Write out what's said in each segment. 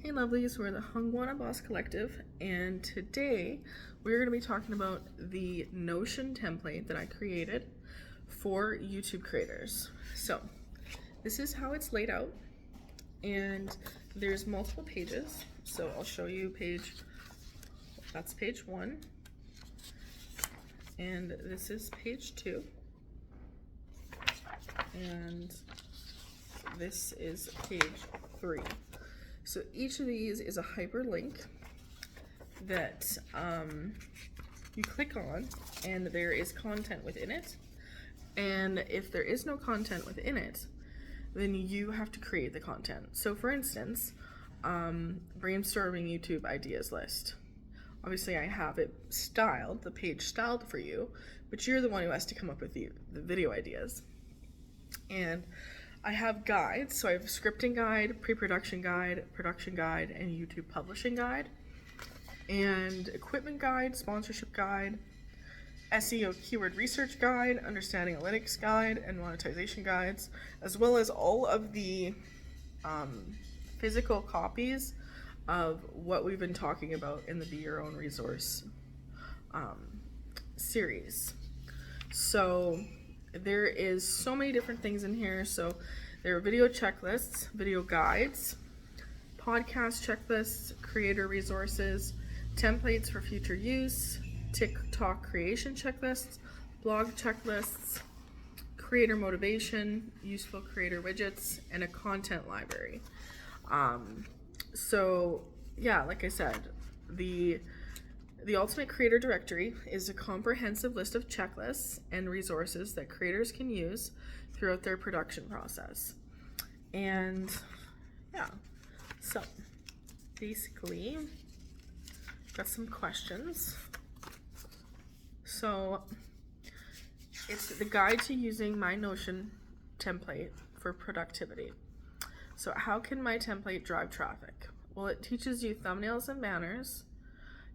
Hey lovelies, we're the Hungwana Boss Collective, and today we're going to be talking about the Notion template that I created for YouTube creators. So this is how it's laid out, and there's multiple pages. So I'll show you that's page 1, and this is page 2, and this is page 3. So each of these is a hyperlink that you click on, and there is content within it. And if there is no content within it, then you have to create the content. So for instance, brainstorming YouTube ideas list. Obviously I have it styled, the page styled for you, but you're the one who has to come up with the video ideas. And I have guides, so I have scripting guide, pre-production guide, production guide, and YouTube publishing guide, and equipment guide, sponsorship guide, SEO keyword research guide, understanding analytics guide, and monetization guides, as well as all of the physical copies of what we've been talking about in the Be Your Own Resource series. So there is so many different things in here. So there are video checklists, video guides, podcast checklists, creator resources, templates for future use, TikTok creation checklists, blog checklists, creator motivation, useful creator widgets, and a content library. So yeah, like I said, the Ultimate Creator Directory is a comprehensive list of checklists and resources that creators can use throughout their production process. And yeah, so basically, got some questions. So it's the guide to using my Notion template for productivity. So how can my template drive traffic? Well, it teaches you thumbnails and banners,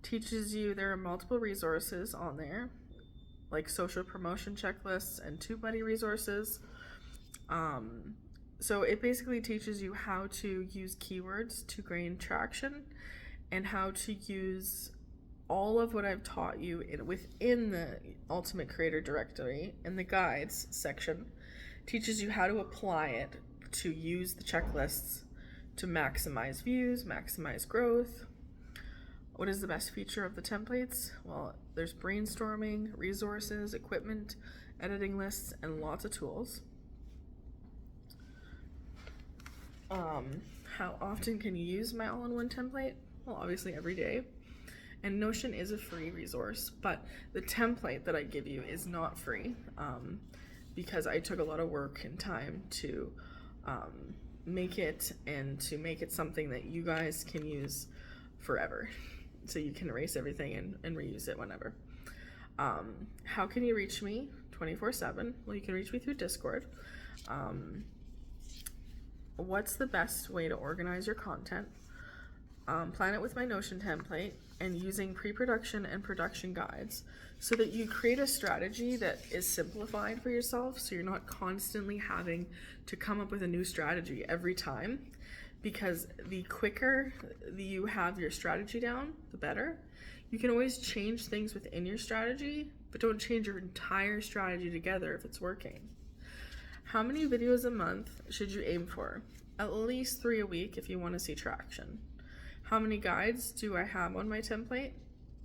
teaches you there are multiple resources on there, like social promotion checklists and TubeBuddy resources. So it basically teaches you how to use keywords to gain traction and how to use all of what I've taught you within the Ultimate Creator Directory in the guides section. Teaches you how to apply it to use the checklists to maximize views, maximize growth. What is the best feature of the templates? Well, there's brainstorming, resources, equipment, editing lists, and lots of tools. How often can you use my all-in-one template? Well, obviously every day. And Notion is a free resource, but the template that I give you is not free because I took a lot of work and time to make it, and to make it something that you guys can use forever. So you can erase everything and reuse it whenever. How can you reach me 24/7? Well, you can reach me through Discord. What's the best way to organize your content? Plan it with my Notion template and using pre-production and production guides so that you create a strategy that is simplified for yourself, so you're not constantly having to come up with a new strategy every time, because the quicker you have your strategy down, the better. You can always change things within your strategy, but don't change your entire strategy together if it's working. How many videos a month should you aim for? At least 3 a week if you want to see traction. How many guides do I have on my template?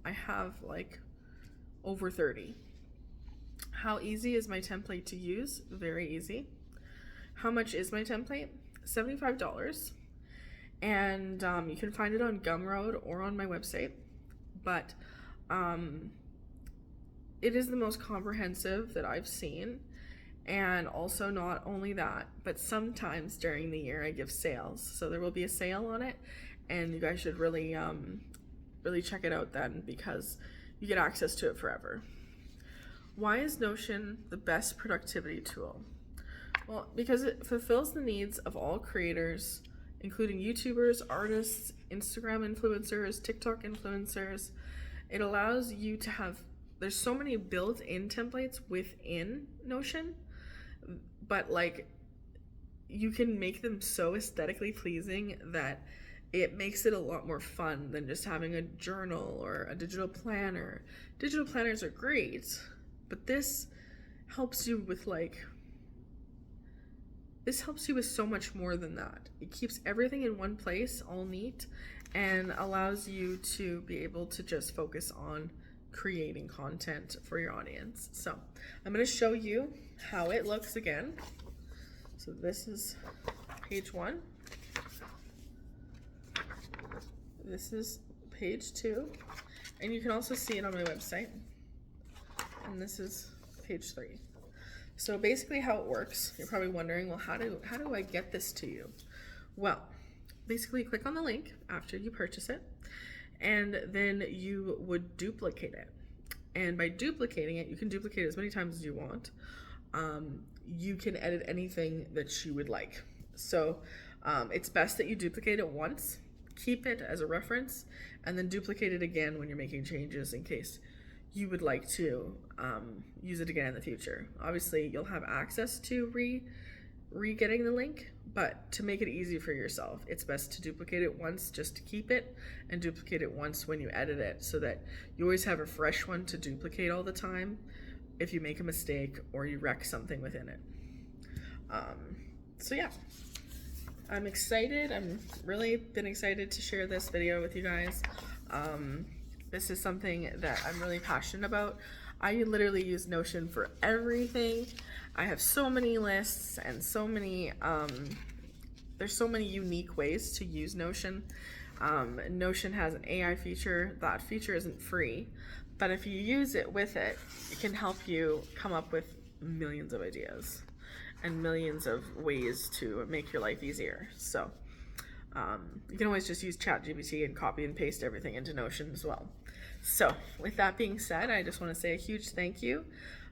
I have like over 30. How easy is my template to use? Very easy. How much is my template? $75. And you can find it on Gumroad or on my website. But it is the most comprehensive that I've seen. And also, not only that, but sometimes during the year I give sales. So there will be a sale on it, and you guys should really check it out then, because you get access to it forever. Why is Notion the best productivity tool? Well, because it fulfills the needs of all creators, including YouTubers, artists, Instagram influencers, TikTok influencers. It allows you to have, there's so many built-in templates within Notion, but like you can make them so aesthetically pleasing that it makes it a lot more fun than just having a journal or a digital planner. Digital planners are great, but this helps you with so much more than that. It keeps everything in one place, all neat, and allows you to be able to just focus on creating content for your audience. So I'm going to show you how it looks again. So this is page 1. This is page 2, and you can also see it on my website. And this is page 3. So basically how it works, you're probably wondering, well, how do I get this to you? Well, basically click on the link after you purchase it, and then you would duplicate it. And by duplicating it, you can duplicate it as many times as you want. You can edit anything that you would like. So it's best that you duplicate it once, keep it as a reference, and then duplicate it again when you're making changes in case you would like to use it again in the future. Obviously, you'll have access to re-getting the link, but to make it easy for yourself, it's best to duplicate it once just to keep it, and duplicate it once when you edit it, so that you always have a fresh one to duplicate all the time if you make a mistake or you wreck something within it. So yeah, I'm excited. I'm really been excited to share this video with you guys. This is something that I'm really passionate about. I literally use Notion for everything. I have so many lists and so many, there's so many unique ways to use Notion. Notion has an AI feature. That feature isn't free, but if you use it with it, it can help you come up with millions of ideas and millions of ways to make your life easier. So you can always just use ChatGPT and copy and paste everything into Notion as well. So with that being said, I just want to say a huge thank you.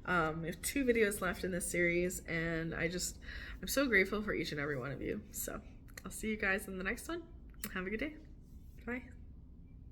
We have 2 videos left in this series, and I'm so grateful for each and every one of you. So I'll see you guys in the next one. Have a good day. Bye.